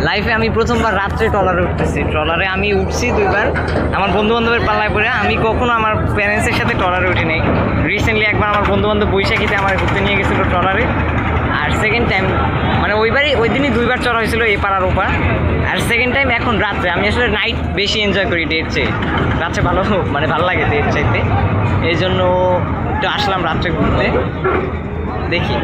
লাইফে আমি প্রথমবার রাত্রে ট্রলারে উঠতেছি। ট্রলারে আমি উঠছি 2বার, আমার বন্ধু বান্ধবের পাল্লায় পড়ে। আমি কখনো আমার প্যারেন্টসের সাথে ট্রলারে উঠি নাই। রিসেন্টলি একবার আমার বন্ধু বান্ধব বৈশাখীতে আমার ঘুরতে নিয়ে গেছিলো ট্রলারে। আর সেকেন্ড টাইম মানে ওই দিনই 2বার চড়া হয়েছিল এই পাড়ার ওপার। আর সেকেন্ড টাইম এখন রাত্রে। আমি আসলে নাইট বেশি এনজয় করি ডের চেয়ে, রাত্রে ভালো লাগে ডের চাইতে। এই জন্য একটু আসলাম রাত্রে ঘুরতে, দেখি।